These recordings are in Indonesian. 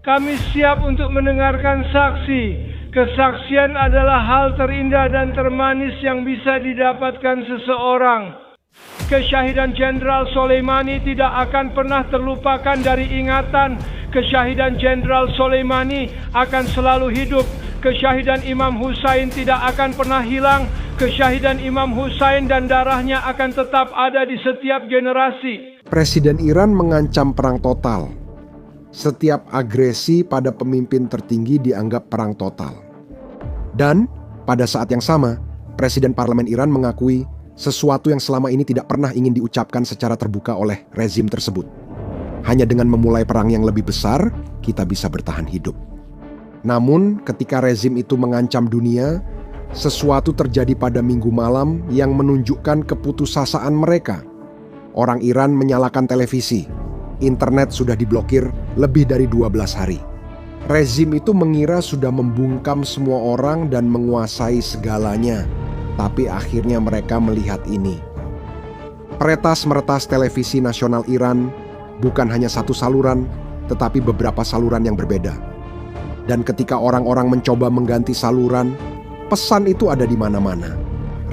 Kami siap untuk mendengarkan saksi. Kesaksian adalah hal terindah dan termanis yang bisa didapatkan seseorang. Kesyahidan Jenderal Soleimani tidak akan pernah terlupakan dari ingatan. Kesyahidan Jenderal Soleimani akan selalu hidup. Kesyahidan Imam Hussein tidak akan pernah hilang. Kesyahidan Imam Hussein dan darahnya akan tetap ada di setiap generasi. Presiden Iran mengancam perang total. Setiap agresi pada pemimpin tertinggi dianggap perang total. Dan pada saat yang sama, Presiden Parlemen Iran mengakui sesuatu yang selama ini tidak pernah ingin diucapkan secara terbuka oleh rezim tersebut. Hanya dengan memulai perang yang lebih besar, kita bisa bertahan hidup. Namun, ketika rezim itu mengancam dunia, sesuatu terjadi pada Minggu malam yang menunjukkan keputusasaan mereka. Orang Iran menyalakan televisi. Internet sudah diblokir lebih dari 12 hari. Rezim itu mengira sudah membungkam semua orang dan menguasai segalanya. Tapi akhirnya mereka melihat ini. Peretas-meretas televisi nasional Iran bukan hanya satu saluran, tetapi beberapa saluran yang berbeda. Dan ketika orang-orang mencoba mengganti saluran, pesan itu ada di mana-mana.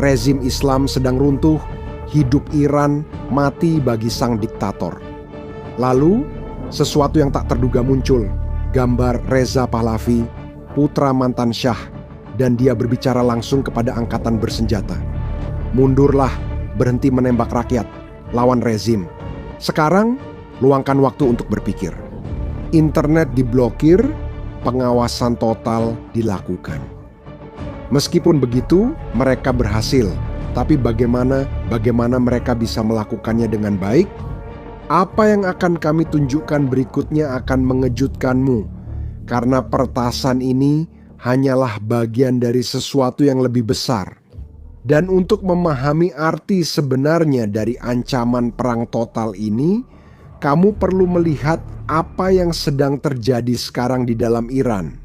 Rezim Islam sedang runtuh, hidup Iran mati bagi sang diktator. Lalu, sesuatu yang tak terduga muncul, gambar Reza Pahlavi, putra mantan Syah, dan dia berbicara langsung kepada angkatan bersenjata. Mundurlah, berhenti menembak rakyat, lawan rezim. Sekarang, luangkan waktu untuk berpikir. Internet diblokir, pengawasan total dilakukan. Meskipun begitu, mereka berhasil. Tapi bagaimana mereka bisa melakukannya dengan baik? Apa yang akan kami tunjukkan berikutnya akan mengejutkanmu, karena pertasan ini hanyalah bagian dari sesuatu yang lebih besar. Dan untuk memahami arti sebenarnya dari ancaman perang total ini, kamu perlu melihat apa yang sedang terjadi sekarang di dalam Iran.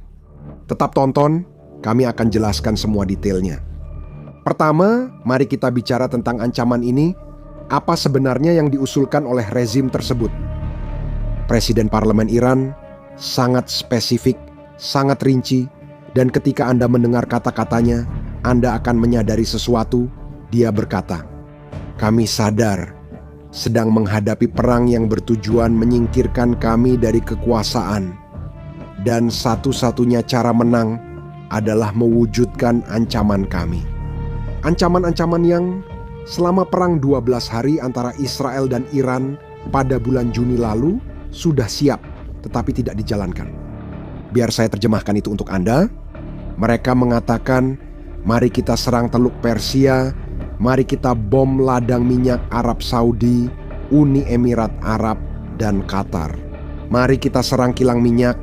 Tetap tonton, kami akan jelaskan semua detailnya. Pertama, mari kita bicara tentang ancaman ini. Apa sebenarnya yang diusulkan oleh rezim tersebut? Presiden Parlemen Iran sangat spesifik, sangat rinci, dan ketika Anda mendengar kata-katanya, Anda akan menyadari sesuatu. Dia berkata, "Kami sadar sedang menghadapi perang yang bertujuan menyingkirkan kami dari kekuasaan. Dan satu-satunya cara menang adalah mewujudkan ancaman kami." Ancaman-ancaman yang selama perang 12 hari antara Israel dan Iran pada bulan Juni lalu sudah siap, tetapi tidak dijalankan. Biar saya terjemahkan itu untuk Anda. Mereka mengatakan, mari kita serang Teluk Persia, mari kita bom ladang minyak Arab Saudi, Uni Emirat Arab, dan Qatar. Mari kita serang kilang minyak,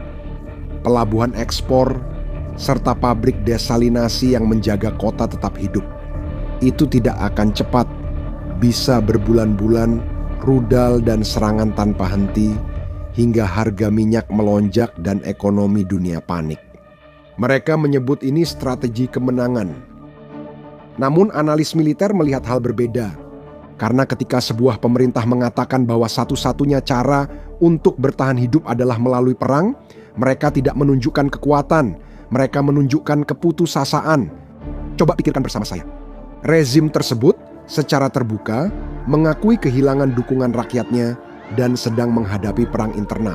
pelabuhan ekspor, serta pabrik desalinasi yang menjaga kota tetap hidup. Itu tidak akan cepat, bisa berbulan-bulan, rudal dan serangan tanpa henti, hingga harga minyak melonjak dan ekonomi dunia panik. Mereka menyebut ini strategi kemenangan. Namun analis militer melihat hal berbeda. Karena ketika sebuah pemerintah mengatakan bahwa satu-satunya cara untuk bertahan hidup adalah melalui perang, mereka tidak menunjukkan kekuatan, mereka menunjukkan keputusasaan. Coba pikirkan bersama saya. Rezim tersebut secara terbuka mengakui kehilangan dukungan rakyatnya dan sedang menghadapi perang internal.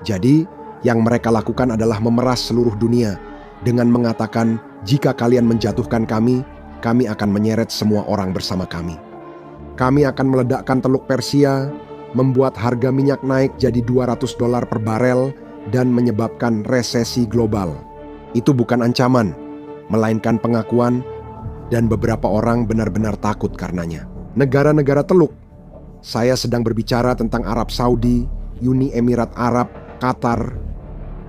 Jadi, yang mereka lakukan adalah memeras seluruh dunia dengan mengatakan, jika kalian menjatuhkan kami akan menyeret semua orang bersama kami. Kami akan meledakkan Teluk Persia, membuat harga minyak naik jadi $200 per barel dan menyebabkan resesi global. Itu bukan ancaman, melainkan pengakuan, dan beberapa orang benar-benar takut karenanya. Negara-negara Teluk, saya sedang berbicara tentang Arab Saudi, Uni Emirat Arab, Qatar.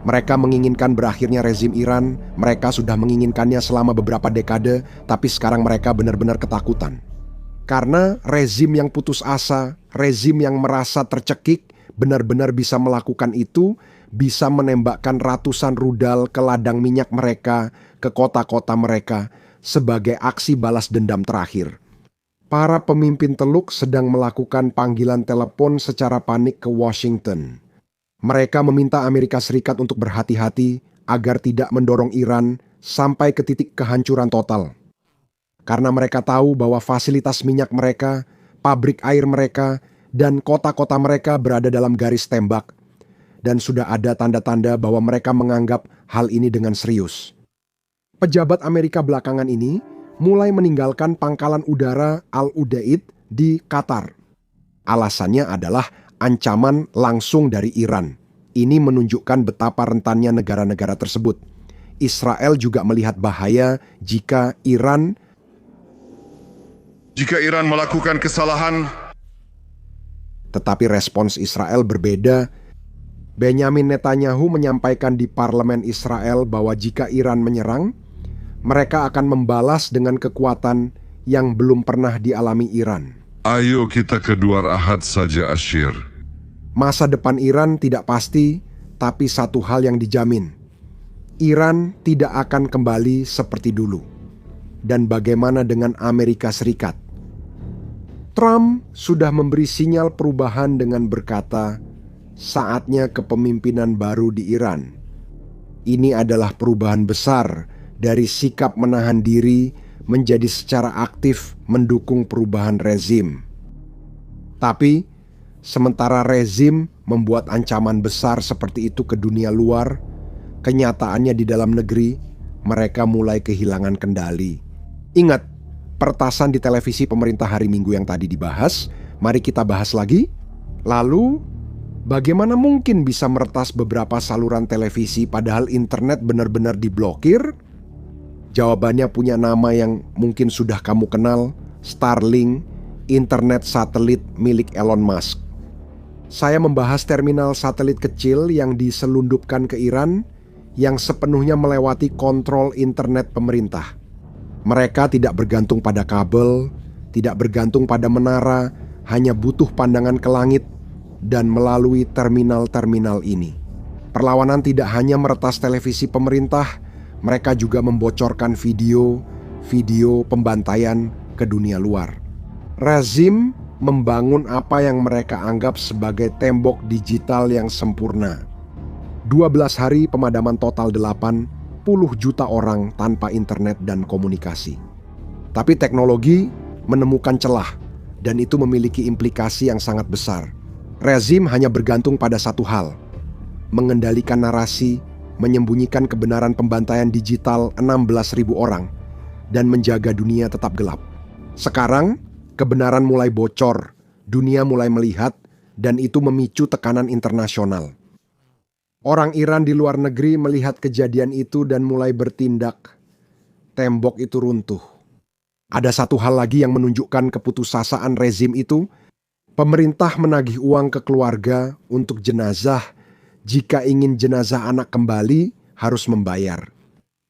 Mereka menginginkan berakhirnya rezim Iran. Mereka sudah menginginkannya selama beberapa dekade, tapi sekarang mereka benar-benar ketakutan. Karena rezim yang putus asa, rezim yang merasa tercekik, benar-benar bisa melakukan itu, bisa menembakkan ratusan rudal ke ladang minyak mereka, ke kota-kota mereka, sebagai aksi balas dendam terakhir. Para pemimpin Teluk sedang melakukan panggilan telepon secara panik ke Washington. Mereka meminta Amerika Serikat untuk berhati-hati agar tidak mendorong Iran sampai ke titik kehancuran total. Karena mereka tahu bahwa fasilitas minyak mereka, pabrik air mereka, dan kota-kota mereka berada dalam garis tembak. Dan sudah ada tanda-tanda bahwa mereka menganggap hal ini dengan serius. Pejabat Amerika belakangan ini mulai meninggalkan pangkalan udara Al-Udeid di Qatar. Alasannya adalah ancaman langsung dari Iran. Ini menunjukkan betapa rentannya negara-negara tersebut. Israel juga melihat bahaya jika Iran melakukan kesalahan. Tetapi respons Israel berbeda. Benyamin Netanyahu menyampaikan di parlemen Israel bahwa jika Iran menyerang, mereka akan membalas dengan kekuatan yang belum pernah dialami Iran. Ayo kita kedua ahad saja, Ashir. Masa depan Iran tidak pasti, tapi satu hal yang dijamin. Iran tidak akan kembali seperti dulu. Dan bagaimana dengan Amerika Serikat? Trump sudah memberi sinyal perubahan dengan berkata, saatnya kepemimpinan baru di Iran. Ini adalah perubahan besar dari sikap menahan diri menjadi secara aktif mendukung perubahan rezim. Tapi, sementara rezim membuat ancaman besar seperti itu ke dunia luar, kenyataannya di dalam negeri, mereka mulai kehilangan kendali. Ingat, pertasan di televisi pemerintah hari Minggu yang tadi dibahas, mari kita bahas lagi. Lalu, bagaimana mungkin bisa meretas beberapa saluran televisi padahal internet benar-benar diblokir? Jawabannya punya nama yang mungkin sudah kamu kenal, Starlink, internet satelit milik Elon Musk. Saya membahas terminal satelit kecil yang diselundupkan ke Iran yang sepenuhnya melewati kontrol internet pemerintah. Mereka tidak bergantung pada kabel, tidak bergantung pada menara, hanya butuh pandangan ke langit dan melalui terminal-terminal ini. Perlawanan tidak hanya meretas televisi pemerintah, mereka juga membocorkan video pembantaian ke dunia luar. Rezim membangun apa yang mereka anggap sebagai tembok digital yang sempurna. 12 hari pemadaman total 80 juta orang tanpa internet dan komunikasi. Tapi teknologi menemukan celah dan itu memiliki implikasi yang sangat besar. Rezim hanya bergantung pada satu hal, mengendalikan narasi, menyembunyikan kebenaran pembantaian digital 16.000 orang, dan menjaga dunia tetap gelap. Sekarang, kebenaran mulai bocor, dunia mulai melihat, dan itu memicu tekanan internasional. Orang Iran di luar negeri melihat kejadian itu dan mulai bertindak. Tembok itu runtuh. Ada satu hal lagi yang menunjukkan keputusasaan rezim itu. Pemerintah menagih uang ke keluarga untuk jenazah. Jika ingin jenazah anak kembali, harus membayar.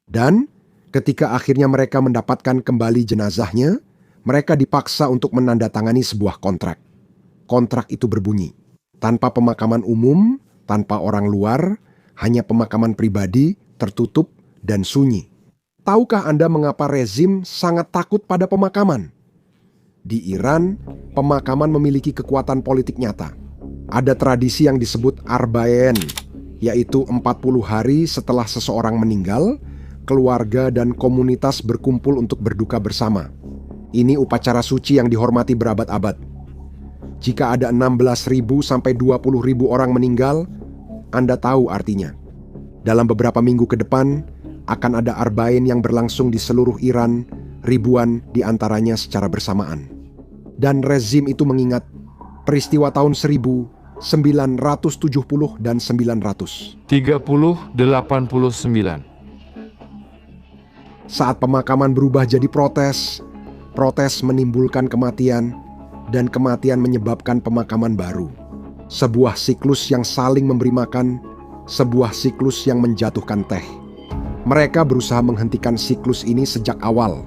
Dan ketika akhirnya mereka mendapatkan kembali jenazahnya, mereka dipaksa untuk menandatangani sebuah kontrak. Kontrak itu berbunyi, tanpa pemakaman umum, tanpa orang luar, hanya pemakaman pribadi, tertutup, dan sunyi. Tahukah Anda mengapa rezim sangat takut pada pemakaman? Di Iran, pemakaman memiliki kekuatan politik nyata. Ada tradisi yang disebut Arbaen, yaitu 40 hari setelah seseorang meninggal, keluarga dan komunitas berkumpul untuk berduka bersama. Ini upacara suci yang dihormati berabad-abad. Jika ada 16.000 sampai 20.000 orang meninggal, Anda tahu artinya. Dalam beberapa minggu ke depan, akan ada Arbaen yang berlangsung di seluruh Iran, ribuan di antaranya secara bersamaan. Dan rezim itu mengingat peristiwa tahun 1970 dan 900. 3089. Saat pemakaman berubah jadi protes menimbulkan kematian, dan kematian menyebabkan pemakaman baru. Sebuah siklus yang saling memberi makan, sebuah siklus yang menjatuhkan teh. Mereka berusaha menghentikan siklus ini sejak awal.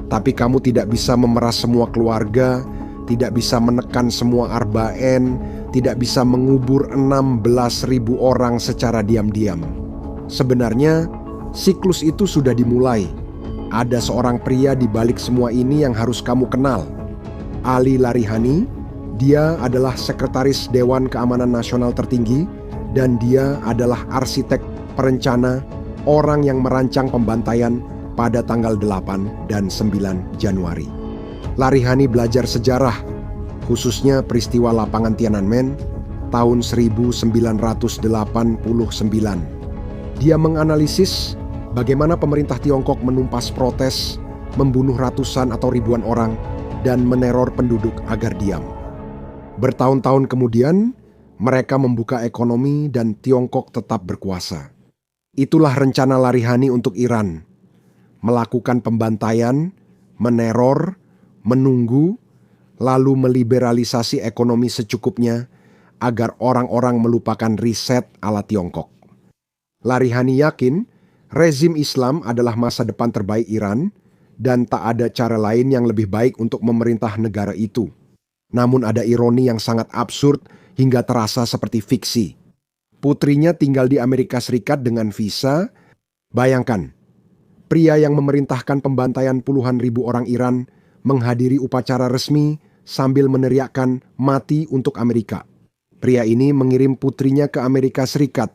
Tapi kamu tidak bisa memeras semua keluarga, tidak bisa menekan semua Arbaen, tidak bisa mengubur 16.000 orang secara diam-diam. Sebenarnya, siklus itu sudah dimulai. Ada seorang pria di balik semua ini yang harus kamu kenal. Ali Larihani. Dia adalah sekretaris Dewan Keamanan Nasional tertinggi dan dia adalah arsitek perencana, orang yang merancang pembantaian pada tanggal 8 dan 9 Januari. Larihani belajar sejarah, khususnya peristiwa lapangan Tiananmen tahun 1989. Dia menganalisis bagaimana pemerintah Tiongkok menumpas protes, membunuh ratusan atau ribuan orang, dan meneror penduduk agar diam. Bertahun-tahun kemudian, mereka membuka ekonomi dan Tiongkok tetap berkuasa. Itulah rencana Larihani untuk Iran. Melakukan pembantaian, meneror, menunggu, lalu meliberalisasi ekonomi secukupnya agar orang-orang melupakan riset ala Tiongkok. Larihani yakin rezim Islam adalah masa depan terbaik Iran dan tak ada cara lain yang lebih baik untuk memerintah negara itu. Namun ada ironi yang sangat absurd hingga terasa seperti fiksi. Putrinya tinggal di Amerika Serikat dengan visa. Bayangkan, pria yang memerintahkan pembantaian puluhan ribu orang Iran menghadiri upacara resmi sambil meneriakkan mati untuk Amerika. Pria ini mengirim putrinya ke Amerika Serikat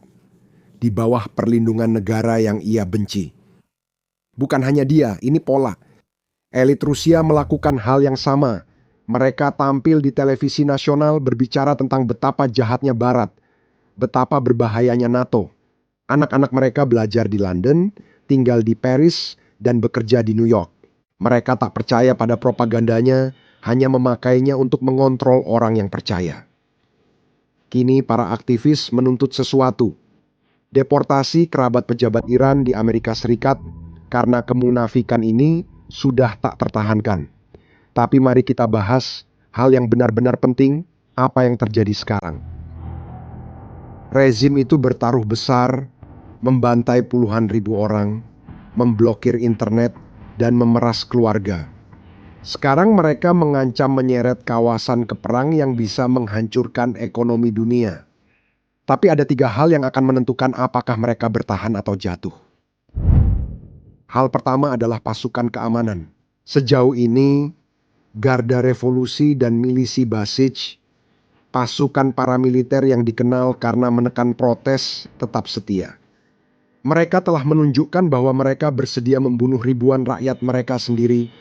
di bawah perlindungan negara yang ia benci. Bukan hanya dia, ini pola. Elit Rusia melakukan hal yang sama. Mereka tampil di televisi nasional berbicara tentang betapa jahatnya Barat, betapa berbahayanya NATO. Anak-anak mereka belajar di London, tinggal di Paris, dan bekerja di New York. Mereka tak percaya pada propagandanya, hanya memakainya untuk mengontrol orang yang percaya. Kini para aktivis menuntut sesuatu. Deportasi kerabat pejabat Iran di Amerika Serikat karena kemunafikan ini sudah tak tertahankan. Tapi mari kita bahas hal yang benar-benar penting, apa yang terjadi sekarang. Rezim itu bertaruh besar, membantai puluhan ribu orang, memblokir internet, dan memeras keluarga. Sekarang mereka mengancam menyeret kawasan ke perang yang bisa menghancurkan ekonomi dunia. Tapi ada 3 hal yang akan menentukan apakah mereka bertahan atau jatuh. Hal pertama adalah pasukan keamanan. Sejauh ini, Garda Revolusi dan milisi Basij, pasukan paramiliter yang dikenal karena menekan protes, tetap setia. Mereka telah menunjukkan bahwa mereka bersedia membunuh ribuan rakyat mereka sendiri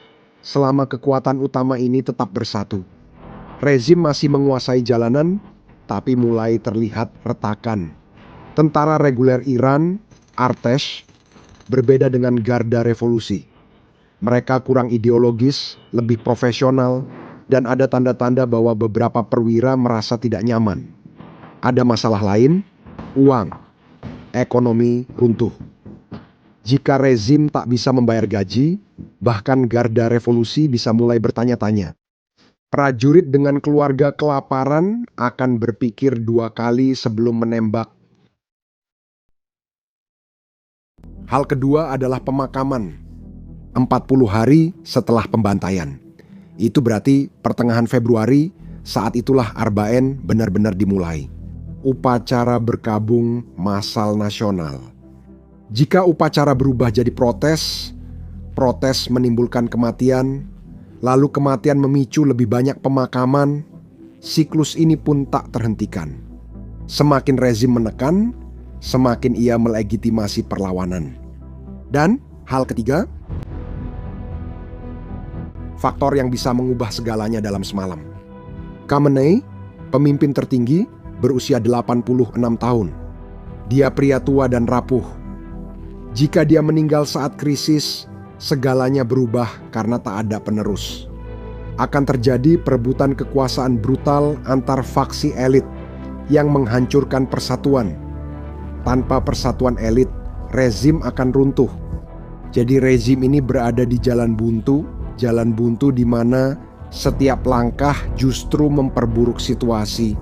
selama kekuatan utama ini tetap bersatu. Rezim masih menguasai jalanan, tapi mulai terlihat retakan. Tentara reguler Iran, Artesh, berbeda dengan Garda Revolusi. Mereka kurang ideologis, lebih profesional, dan ada tanda-tanda bahwa beberapa perwira merasa tidak nyaman. Ada masalah lain, uang, ekonomi runtuh. Jika rezim tak bisa membayar gaji, bahkan Garda Revolusi bisa mulai bertanya-tanya. Prajurit dengan keluarga kelaparan akan berpikir 2 kali sebelum menembak. Hal kedua adalah pemakaman. 40 hari setelah pembantaian. Itu berarti pertengahan Februari, saat itulah Arbaen benar-benar dimulai. Upacara berkabung massal nasional. Jika upacara berubah jadi protes, protes menimbulkan kematian, lalu kematian memicu lebih banyak pemakaman, siklus ini pun tak terhentikan. Semakin rezim menekan, semakin ia melegitimasi perlawanan. Dan hal ketiga, faktor yang bisa mengubah segalanya dalam semalam. Khamenei, pemimpin tertinggi, berusia 86 tahun. Dia pria tua dan rapuh. Jika dia meninggal saat krisis, segalanya berubah karena tak ada penerus. Akan terjadi perebutan kekuasaan brutal antar faksi elit yang menghancurkan persatuan. Tanpa persatuan elit, rezim akan runtuh. Jadi rezim ini berada di jalan buntu di mana setiap langkah justru memperburuk situasi.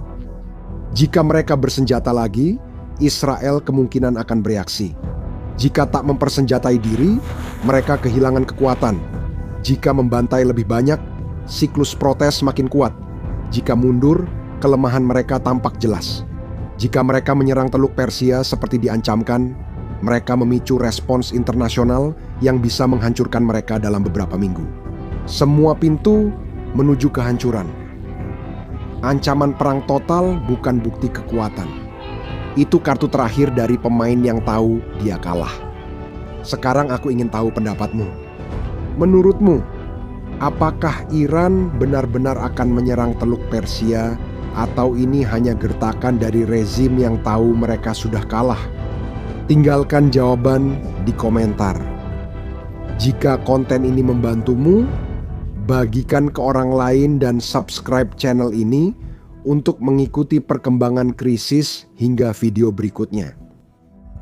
Jika mereka bersenjata lagi, Israel kemungkinan akan bereaksi. Jika tak mempersenjatai diri, mereka kehilangan kekuatan. Jika membantai lebih banyak, siklus protes makin kuat. Jika mundur, kelemahan mereka tampak jelas. Jika mereka menyerang Teluk Persia seperti diancamkan, mereka memicu respons internasional yang bisa menghancurkan mereka dalam beberapa minggu. Semua pintu menuju kehancuran. Ancaman perang total bukan bukti kekuatan. Itu kartu terakhir dari pemain yang tahu dia kalah. Sekarang aku ingin tahu pendapatmu. Menurutmu, apakah Iran benar-benar akan menyerang Teluk Persia atau ini hanya gertakan dari rezim yang tahu mereka sudah kalah? Tinggalkan jawaban di komentar. Jika konten ini membantumu, bagikan ke orang lain dan subscribe channel ini untuk mengikuti perkembangan krisis hingga video berikutnya.